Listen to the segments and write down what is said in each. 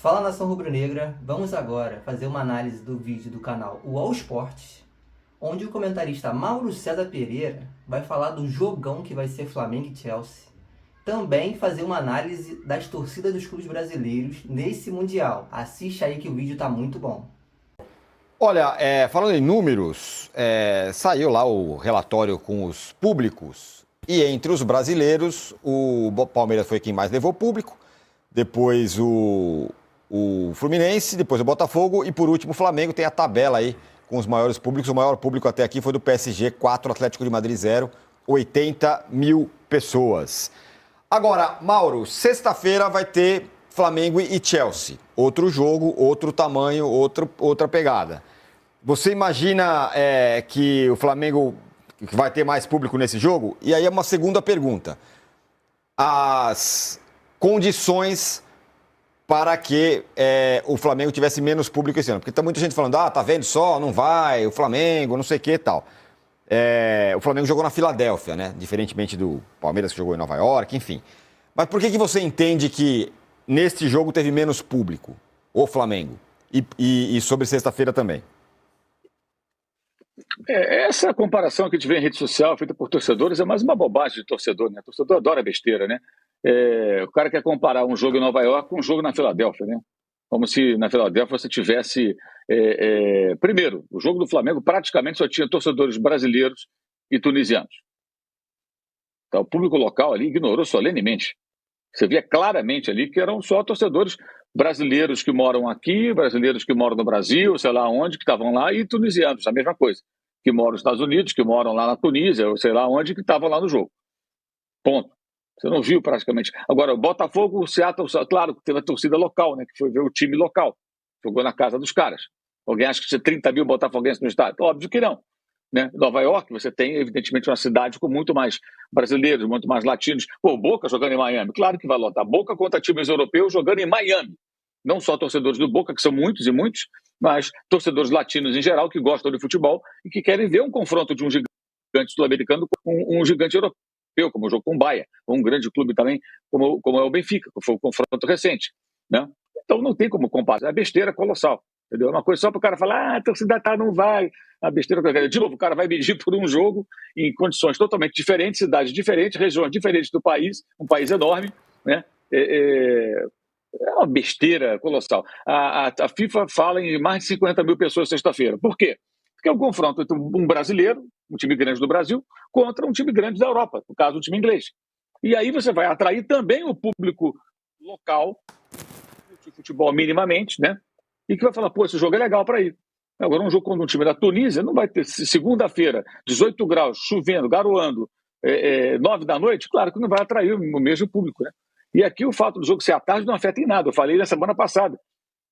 Fala nação rubro-negra, vamos agora fazer uma análise do vídeo do canal UOL Esportes, onde o comentarista Mauro César Pereira vai falar do jogão que vai ser Flamengo e Chelsea. Também fazer uma análise das torcidas dos clubes brasileiros nesse Mundial. Assiste aí que o vídeo tá muito bom. Olha, falando em números, saiu lá o relatório com os públicos e entre os brasileiros o Palmeiras foi quem mais levou público, depois o Fluminense, depois o Botafogo e por último o Flamengo. Tem a tabela aí com os maiores públicos. O maior público até aqui foi do PSG, 4, Atlético de Madrid 0, 80 mil pessoas. Agora, Mauro, sexta-feira vai ter Flamengo e Chelsea. Outro jogo, outro tamanho, outra pegada. Você imagina que o Flamengo vai ter mais público nesse jogo? E aí é uma segunda pergunta. As condições para que o Flamengo tivesse menos público esse ano. Porque tá muita gente falando, tá vendo só, não vai, o Flamengo, não sei o que e tal. O Flamengo jogou na Filadélfia, né? Diferentemente do Palmeiras que jogou em Nova York, enfim. Mas por que você entende que neste jogo teve menos público, o Flamengo? E sobre sexta-feira também? Essa comparação que a gente vê em rede social, feita por torcedores, é mais uma bobagem de torcedor, né? O torcedor adora besteira, né? O cara quer comparar um jogo em Nova York com um jogo na Filadélfia, né? Como se na Filadélfia você tivesse... Primeiro, o jogo do Flamengo praticamente só tinha torcedores brasileiros e tunisianos. Então, o público local ali ignorou solenemente. Você via claramente ali que eram só torcedores brasileiros que moram aqui, brasileiros que moram no Brasil, sei lá onde, que estavam lá, e tunisianos, a mesma coisa. Que moram nos Estados Unidos, que moram lá na Tunísia, ou sei lá onde, que estavam lá no jogo. Ponto. Você não viu praticamente. Agora, o Botafogo, o Seattle, claro, teve a torcida local, né, que foi ver o time local. Jogou na casa dos caras. Alguém acha que tinha 30 mil botafoguenses no estádio? Óbvio que não. Né? Nova York, você tem, evidentemente, uma cidade com muito mais brasileiros, muito mais latinos. Pô, Boca jogando em Miami, claro que vai lotar. Boca contra times europeus jogando em Miami. Não só torcedores do Boca, que são muitos e muitos, mas torcedores latinos em geral que gostam de futebol e que querem ver um confronto de um gigante sul-americano com um gigante europeu, como o jogo com o Bahia, ou um grande clube também, como é o Benfica, que foi o confronto recente. Né? Então não tem como comparar, é besteira colossal. Entendeu? É uma coisa só para o cara falar, a torcida não vai. A besteira. De novo, o cara vai medir por um jogo em condições totalmente diferentes, cidades diferentes, regiões diferentes do país, um país enorme, né? É uma besteira colossal. A FIFA fala em mais de 50 mil pessoas sexta-feira. Por quê? Porque é um confronto entre um brasileiro, um time grande do Brasil, contra um time grande da Europa, no caso, o time inglês. E aí você vai atrair também o público local, de futebol minimamente, né? E que vai falar, pô, esse jogo é legal para ir. Agora, um jogo contra um time da Tunísia, não vai ter segunda-feira, 18 graus, chovendo, garoando, 9 da noite, claro que não vai atrair o mesmo público, né? E aqui o fato do jogo ser à tarde não afeta em nada. Eu falei na semana passada,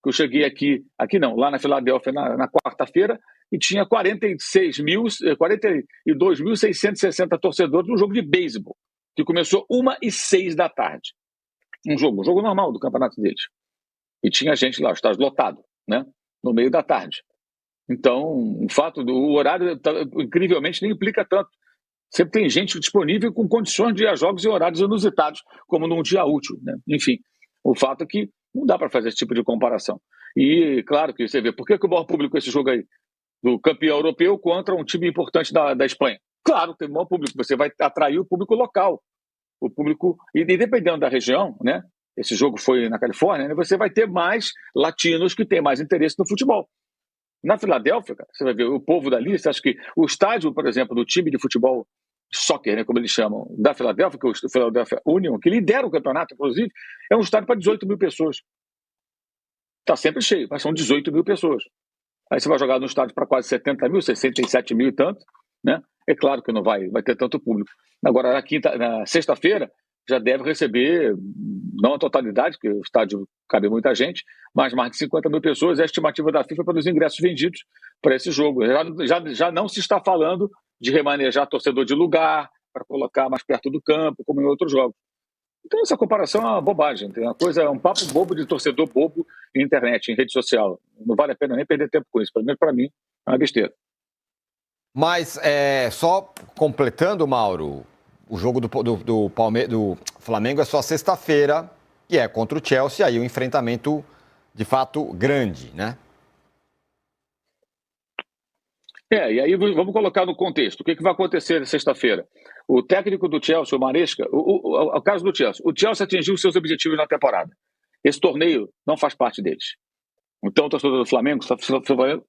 que eu cheguei aqui não, lá na Filadélfia na quarta-feira, e tinha 42.660 torcedores no jogo de beisebol, que começou 1h06 da tarde. Um jogo normal do campeonato deles. E tinha gente lá, o estádio lotado, né? No meio da tarde. Então, o fato do horário, incrivelmente, nem implica tanto. Sempre tem gente disponível com condições de ir a jogos e horários inusitados, como num dia útil, né? Enfim, o fato é que não dá para fazer esse tipo de comparação. E, claro que você vê, por que o maior público esse jogo aí? Do campeão europeu contra um time importante da Espanha. Claro, tem o maior público, você vai atrair o público local. O público, e dependendo da região, né? Esse jogo foi na Califórnia, né? Você vai ter mais latinos que têm mais interesse no futebol. Na Filadélfia, cara, você vai ver o povo dali, você acha que o estádio, por exemplo, do time de futebol, soccer, né, como eles chamam, da Filadélfia, que é o Philadelphia Union, que lidera o campeonato, inclusive, é um estádio para 18 mil pessoas. Está sempre cheio, mas são 18 mil pessoas. Aí você vai jogar no estádio para quase 70 mil, 67 mil e tanto, né? É claro que não vai ter tanto público. Agora, na sexta-feira, já deve receber, não a totalidade, porque o estádio cabe muita gente, mas mais de 50 mil pessoas. É a estimativa da FIFA pelos ingressos vendidos para esse jogo. Já não se está falando de remanejar torcedor de lugar, para colocar mais perto do campo, como em outros jogos. Então essa comparação é uma bobagem, é um papo bobo de torcedor bobo em internet, em rede social. Não vale a pena nem perder tempo com isso, pelo menos para mim é uma besteira. Mas, só completando, Mauro, o jogo do Flamengo é só sexta-feira e é contra o Chelsea, aí o enfrentamento de fato, grande, né? E aí vamos colocar no contexto. O que vai acontecer sexta-feira? O técnico do Chelsea, o Maresca, o caso do Chelsea. O Chelsea atingiu seus objetivos na temporada. Esse torneio não faz parte deles. Então, o torcedor do Flamengo, se o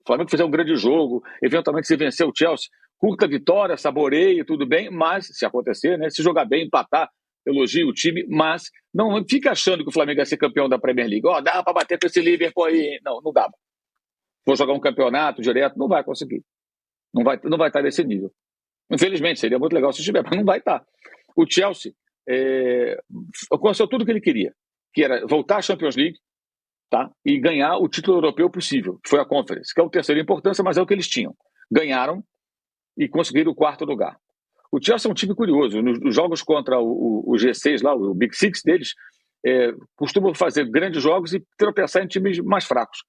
Flamengo fizer um grande jogo, eventualmente se vencer o Chelsea, curta a vitória, saboreie, tudo bem, mas, se acontecer, né, se jogar bem, empatar, elogie o time, mas não fica achando que o Flamengo vai ser campeão da Premier League. Dá para bater com esse Liverpool aí. Não dá. Vou jogar um campeonato direto, não vai conseguir. Não vai estar nesse nível. Infelizmente, seria muito legal se estiver, mas não vai estar. O Chelsea alcançou tudo o que ele queria, que era voltar à Champions League, tá? E ganhar o título europeu possível, que foi a Conference, que é o terceiro em importância, mas é o que eles tinham. Ganharam e conseguiram o quarto lugar. O Chelsea é um time curioso. Nos jogos contra o G6, lá, o Big Six deles, costumam fazer grandes jogos e tropeçar em times mais fracos.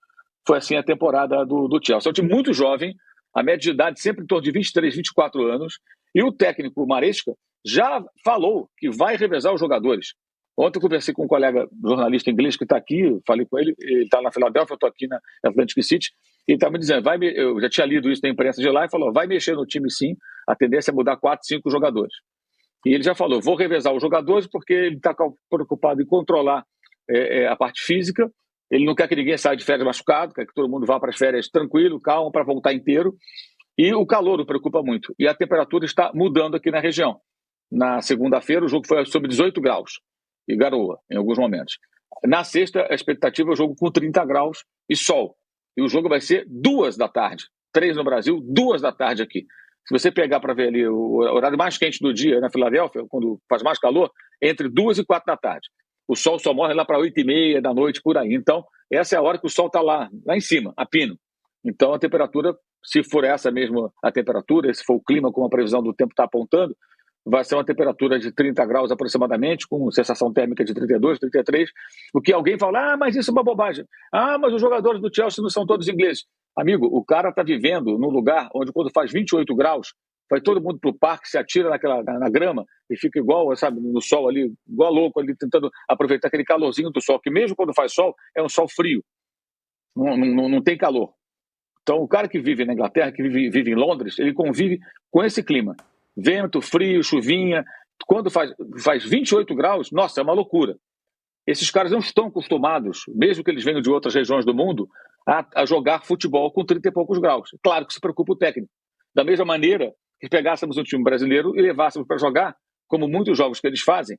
Foi assim a temporada do Chelsea. É um time muito jovem, a média de idade sempre em torno de 23, 24 anos, e o técnico Maresca já falou que vai revezar os jogadores. Ontem eu conversei com um colega jornalista inglês que está aqui, falei com ele está na Filadélfia, eu estou aqui na Atlantic City, e ele está me dizendo, eu já tinha lido isso na imprensa de lá, e falou, vai mexer no time sim, a tendência é mudar 4, 5 jogadores. E ele já falou, vou revezar os jogadores porque ele está preocupado em controlar a parte física, ele não quer que ninguém saia de férias machucado, quer que todo mundo vá para as férias tranquilo, calmo, para voltar inteiro, e o calor o preocupa muito, e a temperatura está mudando aqui na região. Na segunda-feira o jogo foi sobre 18 graus, e garoa em alguns momentos. Na sexta, a expectativa é o jogo com 30 graus e sol. E o jogo vai ser 2 da tarde. 3 no Brasil, 2 da tarde aqui. Se você pegar para ver ali o horário mais quente do dia na Filadélfia, quando faz mais calor, entre 2 e 4 da tarde. O sol só morre lá para 8h30 da noite, por aí. Então, essa é a hora que o sol está lá em cima, a pino. Então, a temperatura, se for essa mesmo a temperatura, se for o clima como a previsão do tempo está apontando, vai ser uma temperatura de 30 graus aproximadamente, com sensação térmica de 32, 33, o que alguém fala, mas isso é uma bobagem. Mas os jogadores do Chelsea não são todos ingleses. Amigo, o cara está vivendo num lugar onde quando faz 28 graus, vai todo mundo para o parque, se atira na grama e fica igual, sabe, no sol ali, igual louco ali, tentando aproveitar aquele calorzinho do sol, que mesmo quando faz sol, é um sol frio, não tem calor. Então, o cara que vive na Inglaterra, que vive em Londres, ele convive com esse clima. Vento, frio, chuvinha. Quando faz 28 graus, nossa, é uma loucura. Esses caras não estão acostumados, mesmo que eles venham de outras regiões do mundo, a jogar futebol com 30 e poucos graus. Claro que se preocupa o técnico. Da mesma maneira que pegássemos um time brasileiro e levássemos para jogar, como muitos jogos que eles fazem,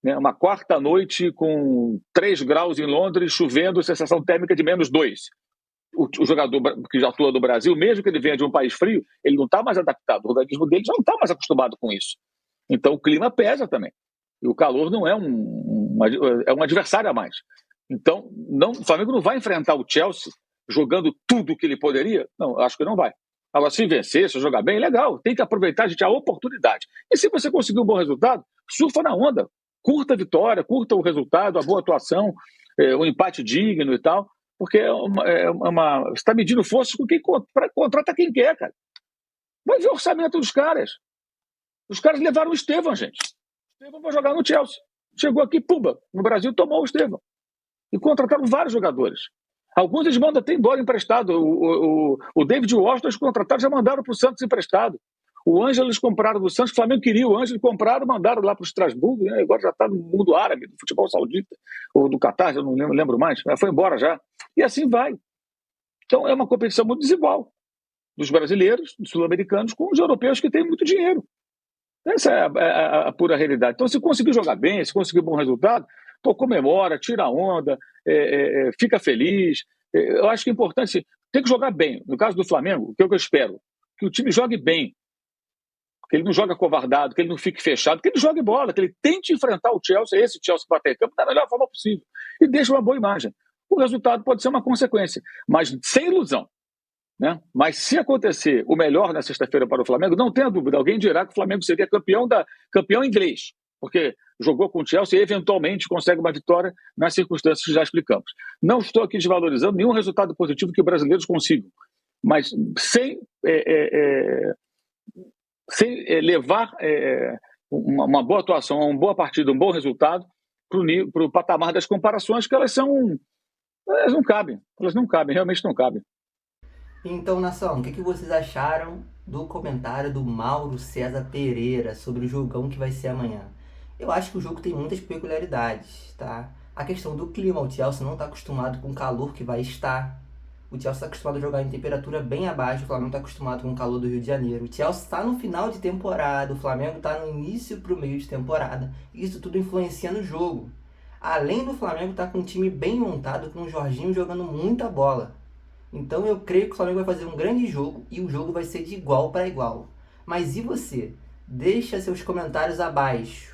né, uma quarta-noite com 3 graus em Londres, chovendo, sensação térmica de -2. O jogador que já atua no Brasil, mesmo que ele venha de um país frio, ele não está mais adaptado. O organismo dele já não está mais acostumado com isso. Então o clima pesa também. E o calor não é um adversário a mais. Então o Flamengo não vai enfrentar o Chelsea jogando tudo o que ele poderia? Não, acho que não vai. Agora, se vencer, se jogar bem, legal. Tem que aproveitar, gente, a oportunidade. E se você conseguir um bom resultado, surfa na onda. Curta a vitória, curta o resultado, a boa atuação, o empate digno e tal. Porque você está medindo forças com quem contrata quem quer, cara. Vai ver o orçamento dos caras. Os caras levaram o Estevão, gente. O Estevão vai jogar no Chelsea. Chegou aqui, pumba, no Brasil tomou o Estevão. E contrataram vários jogadores. Alguns eles mandam até embora emprestado. O David Washington eles contrataram, já mandaram para o Santos emprestado. O Ângelo eles compraram do Santos, o Flamengo queria o Ângelo, compraram, mandaram lá para o Estrasburgo, né? Agora já está no mundo árabe, do futebol saudita, ou do Catar, eu não lembro mais, foi embora já. E assim vai. Então é uma competição muito desigual dos brasileiros, dos sul-americanos, com os europeus que têm muito dinheiro. Essa é a pura realidade. Então, se conseguir jogar bem, se conseguir bom resultado, comemora, tira a onda, fica feliz. Eu acho que é importante, tem que jogar bem. No caso do Flamengo, o que eu espero? Que o time jogue bem, que ele não jogue acovardado, que ele não fique fechado, que ele jogue bola, que ele tente enfrentar o Chelsea, esse Chelsea bater em campo da melhor forma possível e deixe uma boa imagem. O resultado pode ser uma consequência, mas sem ilusão. Né? Mas se acontecer o melhor na sexta-feira para o Flamengo, não tenha dúvida, alguém dirá que o Flamengo seria campeão inglês, porque jogou com o Chelsea e eventualmente consegue uma vitória nas circunstâncias que já explicamos. Não estou aqui desvalorizando nenhum resultado positivo que os brasileiros consigam, mas sem levar uma boa atuação, uma boa partida, um bom resultado para o patamar das comparações, que elas são Elas não cabem, realmente não cabem. Então, nação, o que vocês acharam do comentário do Mauro César Pereira sobre o jogão que vai ser amanhã? Eu acho que o jogo tem muitas peculiaridades, tá? A questão do clima, o Chelsea não está acostumado com o calor que vai estar. O Chelsea está acostumado a jogar em temperatura bem abaixo, o Flamengo está acostumado com o calor do Rio de Janeiro. O Chelsea está no final de temporada, o Flamengo está no início para o meio de temporada. Isso tudo influencia no jogo. Além do Flamengo estar com um time bem montado, com o Jorginho jogando muita bola. Então eu creio que o Flamengo vai fazer um grande jogo e o jogo vai ser de igual para igual. Mas e você? Deixa seus comentários abaixo.